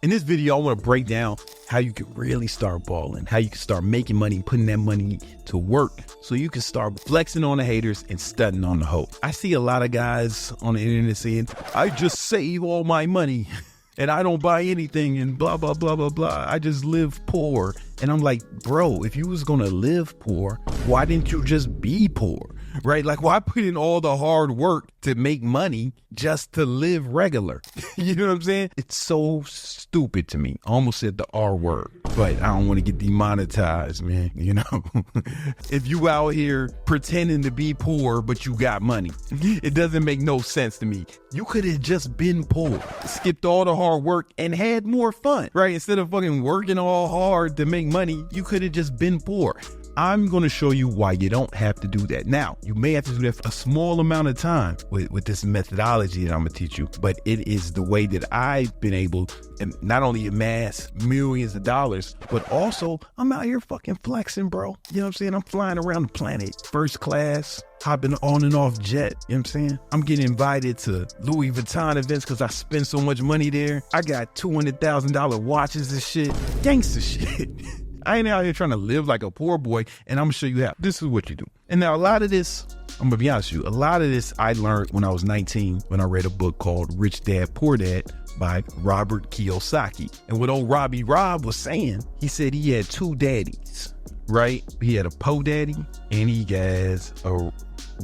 In this video, I want to break down how you can really start balling, how you can start making money, putting that money to work so you can start flexing on the haters and stunting on the hoe. I see a lot of guys on the internet saying, I just save all my money and I don't buy anything and blah, blah, blah, blah, blah. I just live poor. And I'm like, bro, if you was going to live poor, why didn't you just be poor? Right? Like, why put in all the hard work to make money just to live regular? You know what I'm saying? It's so stupid to me. I almost said the R word, but I don't want to get demonetized, man. You know, if you out here pretending to be poor, but you got money, it doesn't make no sense to me. You could have just been poor, skipped all the hard work and had more fun, right? Instead of fucking working all hard to make money, you could have just been poor. I'm going to show you why you don't have to do that. Now, you may have to do that for a small amount of time with this methodology that I'm going to teach you, but it is the way that I've been able to not only amass millions of dollars, but also I'm out here fucking flexing, bro. You know what I'm saying? I'm flying around the planet, first class, hopping on and off jet. You know what I'm saying? I'm getting invited to Louis Vuitton events because I spend so much money there. I got $200,000 watches and shit. Gangster shit. I ain't out here trying to live like a poor boy, and I'm gonna show you how. This is what you do. And now a lot of this, I'm gonna be honest with you, a lot of this I learned when I was 19, when I read a book called Rich Dad, Poor Dad by Robert Kiyosaki. And what old Robbie Rob was saying, he said he had two daddies, right? He had a po daddy and he has a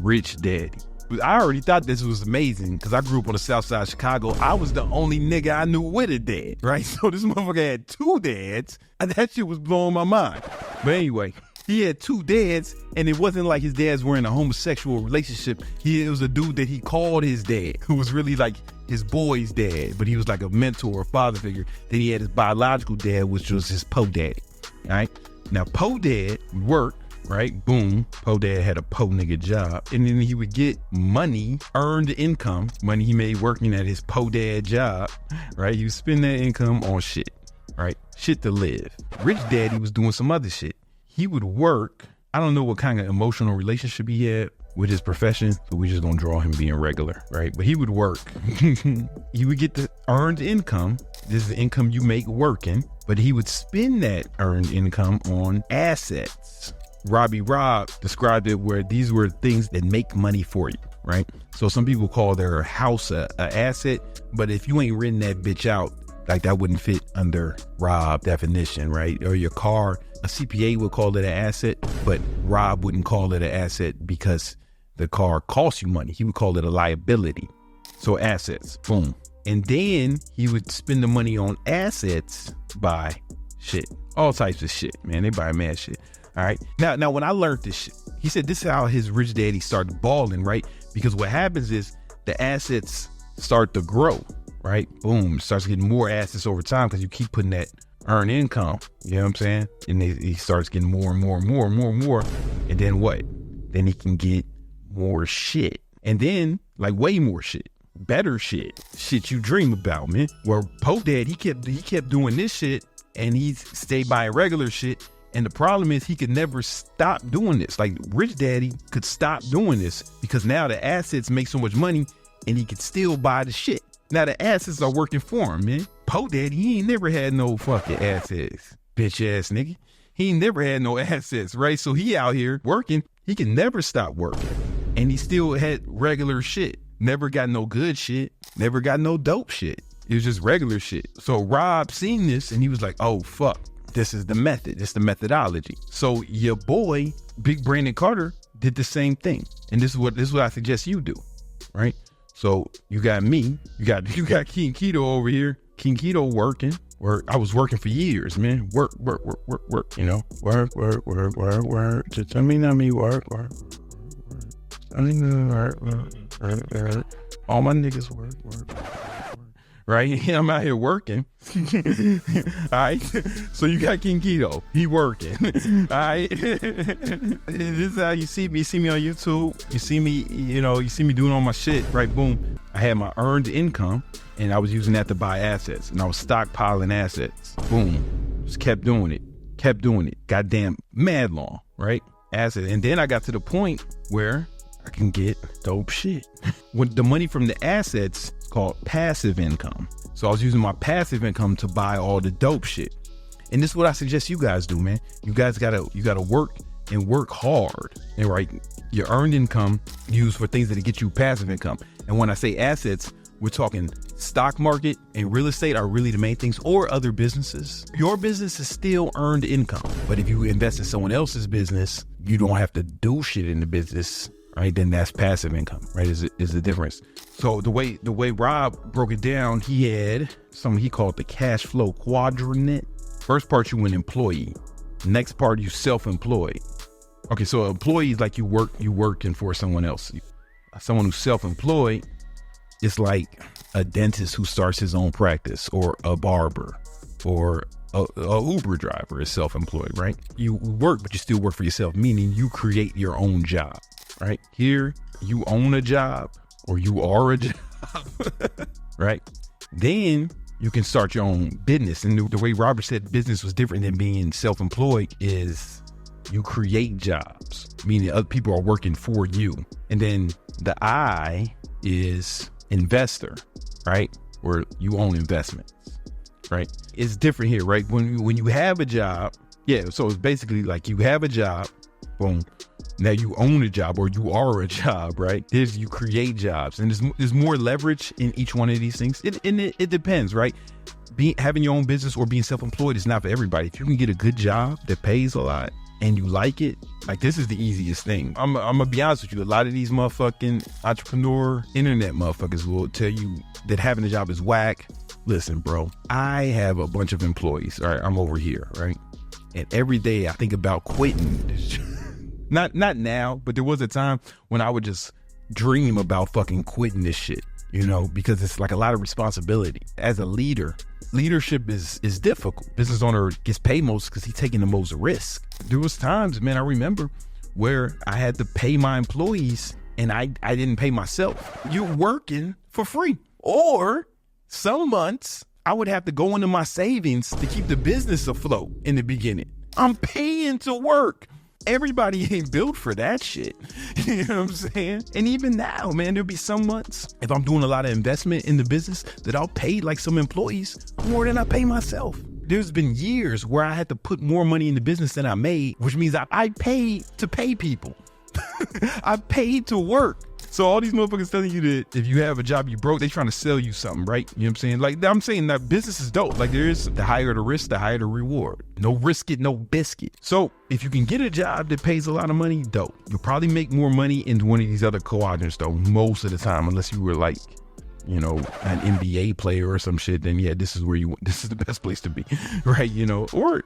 rich daddy. I already thought this was amazing because I grew up on the south side of Chicago. I was the only nigga I knew with a dad, right? So this motherfucker had two dads. And that shit was blowing my mind. But anyway, he had two dads, and it wasn't like his dads were in a homosexual relationship. It was a dude that he called his dad, who was really like his boy's dad, but he was like a mentor or father figure. Then he had his biological dad, which was his po daddy, all right? Now, po dad would work, right? Boom. Po dad had a po nigga job. And then he would get money, earned income, money he made working at his po dad job, right? He would spend that income on shit, right? Shit to live. Rich daddy was doing some other shit. He would work. I don't know what kind of emotional relationship he had with his profession, so we just gonna draw him being regular, right? But he would work. He would get the earned income. This is the income you make working, but he would spend that earned income on assets. Robbie Rob described it where these were things that make money for you, right? So some people call their house a asset, but if you ain't renting that bitch out, like that wouldn't fit under Rob definition, right? Or your car, a CPA would call it an asset, but Rob wouldn't call it an asset because the car costs you money. He would call it a liability. So assets, boom. And then he would spend the money on assets, buy shit, all types of shit, man. They buy mad shit. All right. Now, when I learned this shit, he said this is how his rich daddy started balling, right? Because what happens is the assets start to grow, right? Boom, starts getting more assets over time because you keep putting that earned income. You know what I'm saying? And he starts getting more and more and more and more and more. And then what? Then he can get more shit. And then like way more shit, better shit you dream about, man. Where Po Dad, he kept doing this shit and he stayed buying regular shit. And the problem is he could never stop doing this. Like Rich Daddy could stop doing this because now the assets make so much money and he could still buy the shit. Now the assets are working for him, man. Po Daddy, he ain't never had no fucking assets, bitch ass nigga. He ain't never had no assets, right? So he out here working. He can never stop working. And he still had regular shit. Never got no good shit. Never got no dope shit. It was just regular shit. So Rob seen this and he was like, oh, fuck. This is the method. It's the methodology. So your boy, Big Brandon Carter, did the same thing. And this is what I suggest you do, right? So you got me, you got King Keto over here. King Keto working. I was working for years, man. Work, you know? Work. Just tell me, not me, work. All my niggas work. Right? I'm out here working. All right. So you got King Keto. He working. All right. This is how you see me. You see me on YouTube. You see me, you see me doing all my shit. Right? Boom. I had my earned income and I was using that to buy assets and I was stockpiling assets. Boom. Just kept doing it. Goddamn mad long. Right? Asset. And then I got to the point where I can get dope shit. With the money from the assets, called passive income. So I was using my passive income to buy all the dope shit. And this is what I suggest you guys do, man. You guys gotta work and work hard. And right, your earned income used for things that get you passive income. And when I say assets, we're talking stock market and real estate are really the main things, or other businesses. Your business is still earned income. But if you invest in someone else's business, you don't have to do shit in the business, right? Then that's passive income, right? Is the difference. So the way Rob broke it down, he had something he called the Cashflow Quadrant. First part, you an employee. Next part, you self-employed. Okay, so an employee is like you working for someone else. Someone who's self-employed, it's like a dentist who starts his own practice, or a barber, or a Uber driver is self-employed, right? You work, but you still work for yourself, meaning you create your own job, right? Here, you own a job, or you are a job, right? Then you can start your own business. And the way Robert said business was different than being self-employed is you create jobs, meaning other people are working for you. And then the I is investor, right? Where you own investments, right? It's different here, right? When you have a job, yeah, so it's basically like you have a job, boom, now you own a job, or you are a job, right? You create jobs, and there's more leverage in each one of these things. It depends, right? Having your own business or being self-employed is not for everybody. If you can get a good job that pays a lot and you like it, like, this is the easiest thing. I'm gonna be honest with you. A lot of these motherfucking entrepreneur internet motherfuckers will tell you that having a job is whack. Listen, bro, I have a bunch of employees. All right, I'm over here, right? And every day I think about quitting this job. Not now, but there was a time when I would just dream about fucking quitting this shit, because it's like a lot of responsibility. As a leader, leadership is difficult. Business owner gets paid most because he's taking the most risk. There was times, man, I remember where I had to pay my employees and I didn't pay myself. You're working for free. Or some months I would have to go into my savings to keep the business afloat in the beginning. I'm paying to work. Everybody ain't built for that shit. You know what I'm saying? And even now, man, there'll be some months, if I'm doing a lot of investment in the business, that I'll pay like some employees more than I pay myself. There's been years where I had to put more money in the business than I made, which means I paid to pay people. I paid to work. So all these motherfuckers telling you that if you have a job, you broke, they trying to sell you something, right? You know what I'm saying? Like, I'm saying that business is dope. Like, there is the higher the risk, the higher the reward. No risk it, no biscuit. So if you can get a job that pays a lot of money, dope. You'll probably make more money in one of these other quadrants though, most of the time, unless you were like, an NBA player or some shit, then yeah, this is the best place to be, right? Or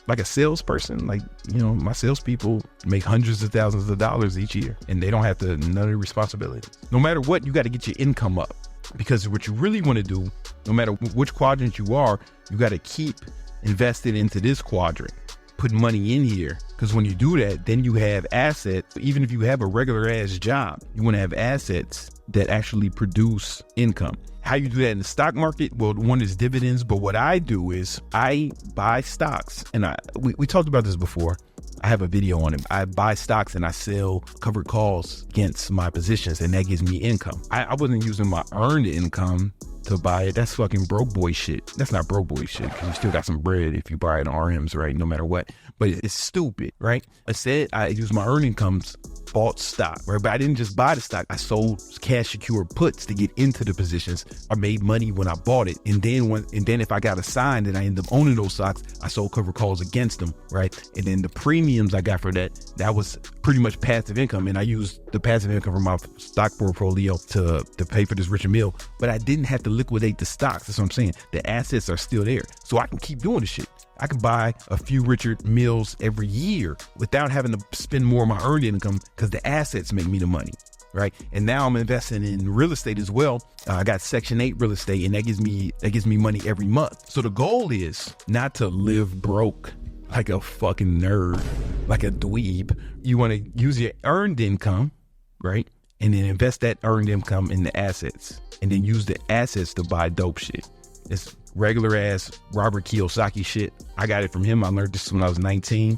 like a salesperson, like, my salespeople make hundreds of thousands of dollars each year and they don't have none of the responsibility. No matter what, you got to get your income up, because what you really want to do, no matter which quadrant you are, you got to keep invested into this quadrant, put money in here. Because when you do that, then you have assets. Even if you have a regular ass job, you want to have assets that actually produce income. How you do that in the stock market? Well, one is dividends, but what I do is I buy stocks, and we talked about this before. I have a video on it. I buy stocks and I sell covered calls against my positions, and that gives me income. I wasn't using my earned income to buy it. That's fucking broke boy shit. That's not broke boy shit, because you still got some bread if you buy it in RMs, right? No matter what. But it's stupid, right? I said I used my earned incomes, bought stock, right? But I didn't just buy the stock. I sold cash secured puts to get into the positions. I made money when I bought it. And then if I got assigned and I ended up owning those stocks, I sold covered calls against them, right? And then the premiums I got for that was pretty much passive income. And I used the passive income from my stock portfolio to pay for this richer meal. But I didn't have to liquidate the stocks. That's what I'm saying. The assets are still there. So I can keep doing the shit. I can buy a few Richard Mills every year without having to spend more of my earned income, because the assets make me the money, right? And now I'm investing in real estate as well. I got Section 8 real estate, and that gives me money every month. So the goal is not to live broke like a fucking nerd, like a dweeb. You want to use your earned income, right? And then invest that earned income in the assets, and then use the assets to buy dope shit. It's regular ass Robert Kiyosaki shit. I got it from him. I learned this when I was 19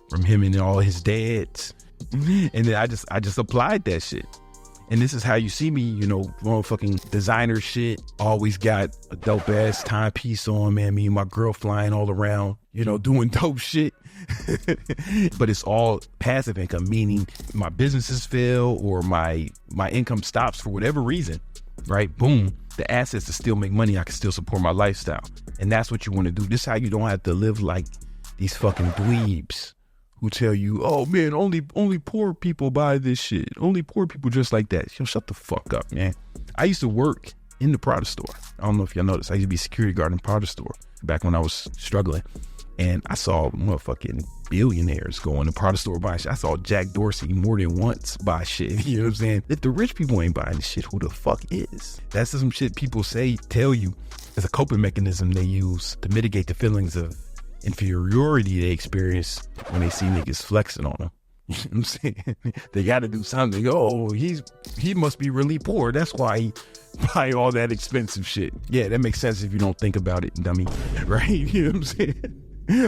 from him and all his dads. And then I just applied that shit. And this is how you see me, you know, motherfucking designer shit. Always got a dope ass timepiece on, man. Me and my girl flying all around, you know, doing dope shit. But it's all passive income, meaning my businesses fail or my income stops for whatever reason, right? Boom. The assets to still make money. I can still support my lifestyle. And that's what you want to do. This is how you don't have to live like these fucking dweebs who tell you, oh man, only poor people buy this shit. Only poor people just like that. Yo, shut the fuck up, man. I used to work in the product store. I don't know if y'all noticed. I used to be a security guard in the product store back when I was struggling. And I saw motherfucking billionaires go in the product store buying shit. I saw Jack Dorsey more than once buy shit. You know what I'm saying? If the rich people ain't buying this shit, who the fuck is? That's some shit people tell you as a coping mechanism they use to mitigate the feelings of inferiority they experience when they see niggas flexing on them. You know what I'm saying? They got to do something. Oh, he must be really poor. That's why he buy all that expensive shit. Yeah, that makes sense if you don't think about it, dummy. Right? You know what I'm saying?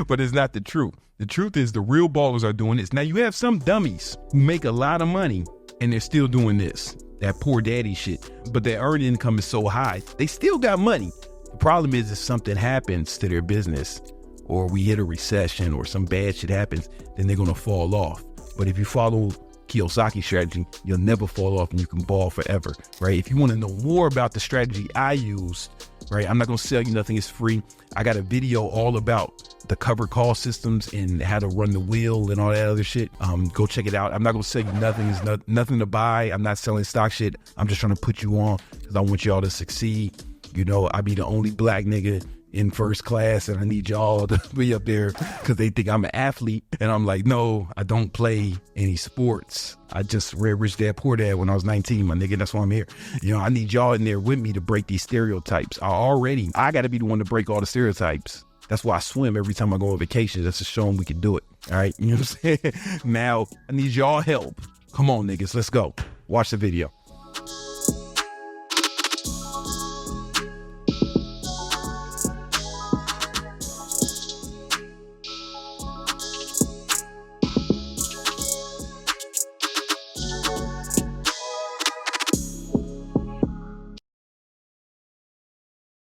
But it's not the truth. The truth is the real ballers are doing this. Now you have some dummies who make a lot of money and they're still doing this, that poor daddy shit. But their earned income is so high, they still got money. The problem is if something happens to their business or we hit a recession or some bad shit happens, then they're going to fall off. But if you follow Kiyosaki's strategy, you'll never fall off and you can ball forever, right? If you want to know more about the strategy I used, right? I'm not going to sell you nothing. It's free. I got a video all about the covered call systems and how to run the wheel and all that other shit. Go check it out. I'm not going to sell you nothing. It's nothing to buy. I'm not selling stock shit. I'm just trying to put you on because I want y'all to succeed. You know, I be the only black nigga in first class and I need y'all to be up there because they think I'm an athlete. And I'm like, no, I don't play any sports. I just read Rich Dad Poor Dad when I was 19, my nigga. That's why I'm here. You know, I need y'all in there with me to break these stereotypes. I got to be the one to break all the stereotypes. That's why I swim every time I go on vacation. That's to show them we can do it. All right. You know what I'm saying? Now I need y'all help. Come on, niggas. Let's go. Watch the video.